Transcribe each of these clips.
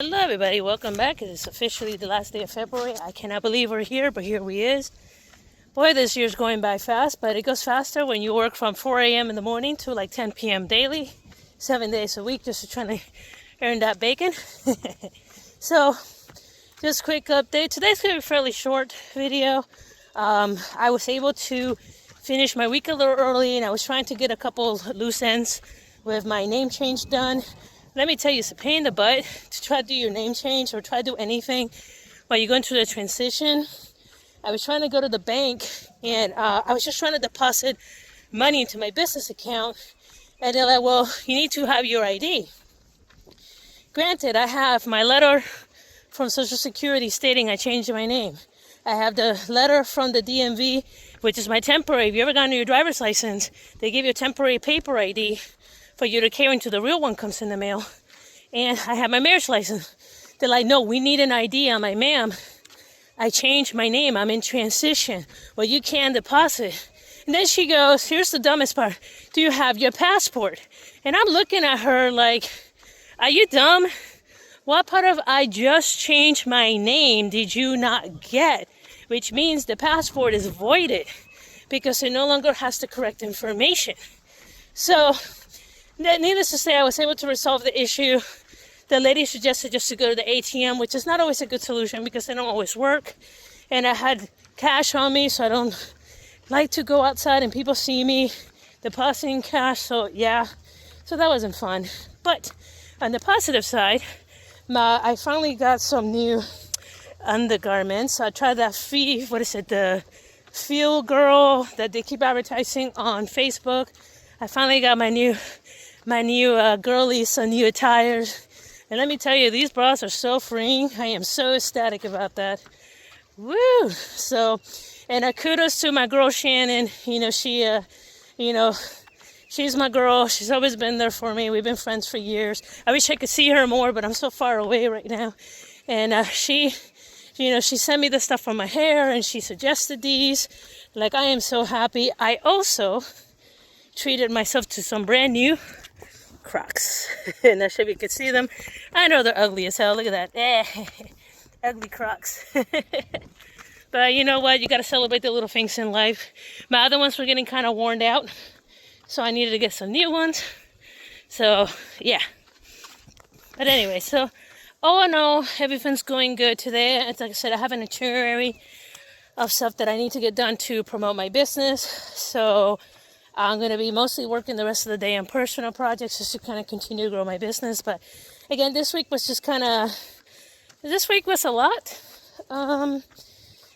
Hello everybody, welcome back. It is officially the last day of February. I cannot believe we're here, but here we is. Boy, this year's going by fast, but it goes faster when you work from 4 a.m. in the morning to like 10 p.m. daily, 7 days a week, just to try to earn that bacon. So, just quick update. Today's going to be a fairly short video. I was able to finish my week a little early, and I was trying to get a couple loose ends with my name change done. Let me tell you, it's a pain in the butt to try to do your name change or try to do anything while you're going through the transition. I was trying to go to the bank, and I was just trying to deposit money into my business account, and they're like, well, you need to have your ID. Granted, I have my letter from Social Security stating I changed my name. I have the letter from the DMV, which is my temporary. If you ever gotten your driver's license, they give you a temporary paper ID for you to carry until the real one comes in the mail. And I have my marriage license. They're like, no, we need an ID. I'm like, ma'am, I changed my name. I'm in transition. Well, you can deposit. And then she goes, here's the dumbest part. Do you have your passport? And I'm looking at her like, are you dumb? What part of I just changed my name did you not get? Which means the passport is voided because it no longer has the correct information. So, needless to say, I was able to resolve the issue. The lady suggested just to go to the ATM, which is not always a good solution because they don't always work. And I had cash on me, so I don't like to go outside and people see me depositing cash. So yeah, so that wasn't fun. But on the positive side, I finally got some new undergarments. I tried that the Feel Girl that they keep advertising on Facebook. I finally got my new girlies, some new attires. And let me tell you, these bras are so freeing. I am so ecstatic about that. Woo! So, and kudos to my girl Shannon. She's my girl. She's always been there for me. We've been friends for years. I wish I could see her more, but I'm so far away right now. And she sent me the stuff for my hair, and she suggested these. Like, I am so happy. I also treated myself to some brand new Crocs. And I sure you can see them. I know they're ugly as hell. Look at that. Ugly Crocs. But you know what? You got to celebrate the little things in life. My other ones were getting kind of worn out, so I needed to get some new ones. So, yeah. But anyway, so all in all, everything's going good today. It's like I said, I have an itinerary of stuff that I need to get done to promote my business. So I'm going to be mostly working the rest of the day on personal projects just to kind of continue to grow my business. But again, this week was a lot. And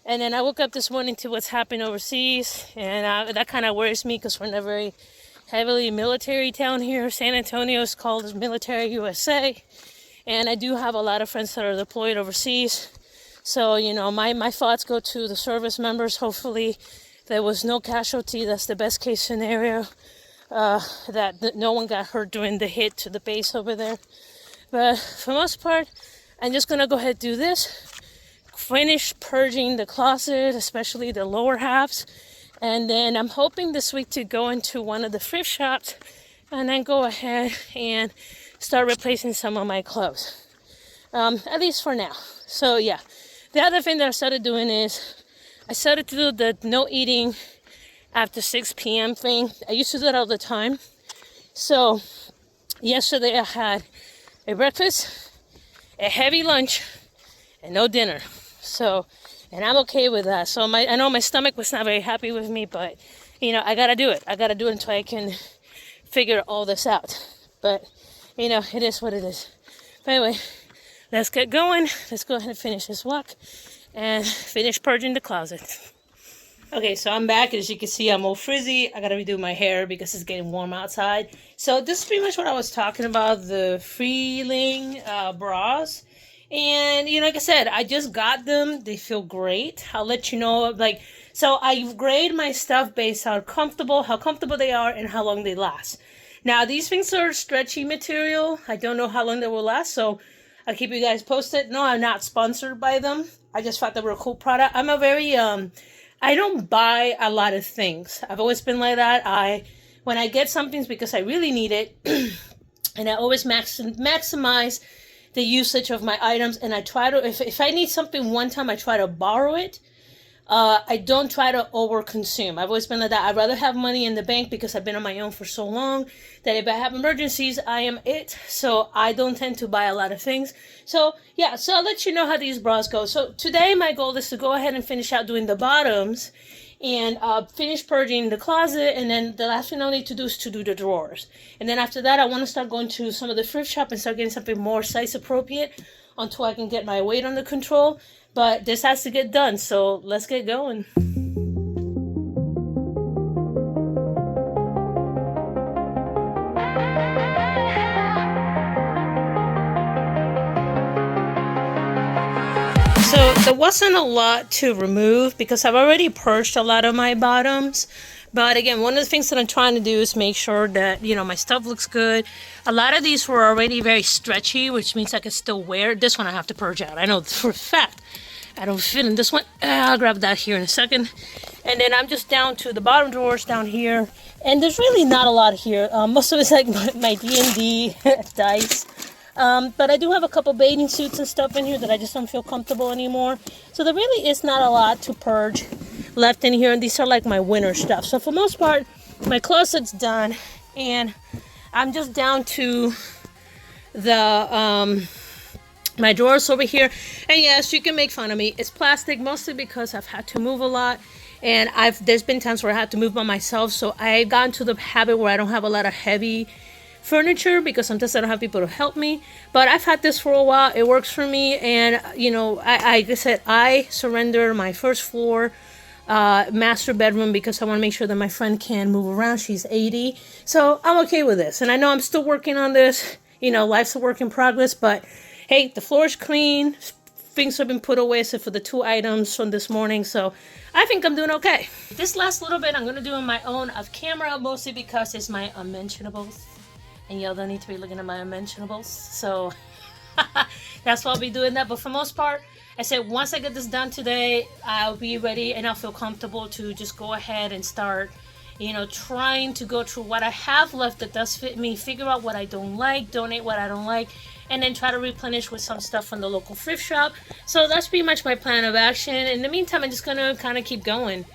then I woke up this morning to what's happening overseas. And that kind of worries me because we're in a very heavily military town here. San Antonio is called Military USA. And I do have a lot of friends that are deployed overseas. So, my thoughts go to the service members. Hopefully there was no casualty. That's the best case scenario. That no one got hurt during the hit to the base over there. But for the most part, I'm just going to go ahead and do this. Finish purging the closet, especially the lower halves. And then I'm hoping this week to go into one of the thrift shops and then go ahead and start replacing some of my clothes. At least for now. So yeah. The other thing that I started doing is I started to do the no eating after 6 p.m. thing. I used to do that all the time. So yesterday I had a breakfast, a heavy lunch, and no dinner. So, and I'm okay with that. So I know my stomach was not very happy with me, but I gotta do it. I gotta do it until I can figure all this out. But it is what it is. But anyway, let's get going. Let's go ahead and finish this walk and finish purging the closet. Okay, so I'm back. As you can see, I'm all frizzy. I gotta redo my hair because it's getting warm outside. So this is pretty much what I was talking about, the Freeling bras. And, like I said, I just got them. They feel great. I'll let you know, so I grade my stuff based on how comfortable they are and how long they last. Now, these things are stretchy material. I don't know how long they will last, so I'll keep you guys posted. No, I'm not sponsored by them. I just thought they were a cool product. I'm a very, I don't buy a lot of things. I've always been like that. When I get something, it's because I really need it. And I always maximize the usage of my items, and I try to, if I need something one time, I try to borrow it. I don't try to over consume. I've always been like that. I'd rather have money in the bank because I've been on my own for so long that if I have emergencies, I am it. So I don't tend to buy a lot of things. So yeah, so I'll let you know how these bras go. So today my goal is to go ahead and finish out doing the bottoms and finish purging the closet, and then the last thing I'll need to do is to do the drawers. And then after that, I want to start going to some of the thrift shop and start getting something more size appropriate until I can get my weight under control. But this has to get done, so let's get going. So there wasn't a lot to remove because I've already purged a lot of my bottoms. But again, one of the things that I'm trying to do is make sure that, you know, my stuff looks good. A lot of these were already very stretchy, which means I can still wear it. This one I have to purge out. I know for a fact I don't fit in this one. I'll grab that here in a second. And then I'm just down to the bottom drawers down here. And there's really not a lot here. Most of it's like my D&D dice. But I do have a couple bathing suits and stuff in here that I just don't feel comfortable anymore. So there really is not a lot to purge left in here, and these are like my winter stuff. So for the most part, my closet's done, and I'm just down to the my drawers over here. And yes, you can make fun of me. It's plastic, mostly because I've had to move a lot, and there's been times where I had to move by myself. So I've gotten to the habit where I don't have a lot of heavy furniture because sometimes I don't have people to help me. But I've had this for a while. It works for me, and you know, like I said, I surrender my first floor master bedroom because I want to make sure that my friend can move around. She's 80, so I'm okay with this. And I know I'm still working on this. You know, life's a work in progress, but hey, the floor is clean. Things have been put away except for the 2 items from this morning, so I think I'm doing okay. This last little bit I'm going to do on my own off camera, mostly because it's my unmentionables. And y'all don't need to be looking at my unmentionables, so that's why I'll be doing that. But for the most part, I said once I get this done today, I'll be ready and I'll feel comfortable to just go ahead and start, you know, trying to go through what I have left that does fit me, figure out what I don't like, donate what I don't like, and then try to replenish with some stuff from the local thrift shop. So that's pretty much my plan of action. In the meantime, I'm just gonna kind of keep going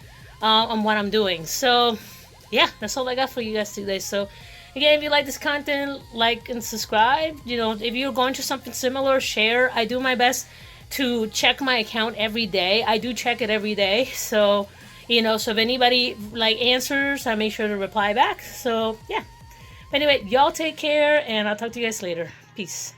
on what I'm doing. So yeah, that's all I got for you guys today. So again, if you like this content, like and subscribe. You know, if you're going through something similar, share. I do my best to check my account every day. I do check it every day. So, you know, so if anybody like answers, I make sure to reply back. So yeah. But anyway, y'all take care, and I'll talk to you guys later. Peace.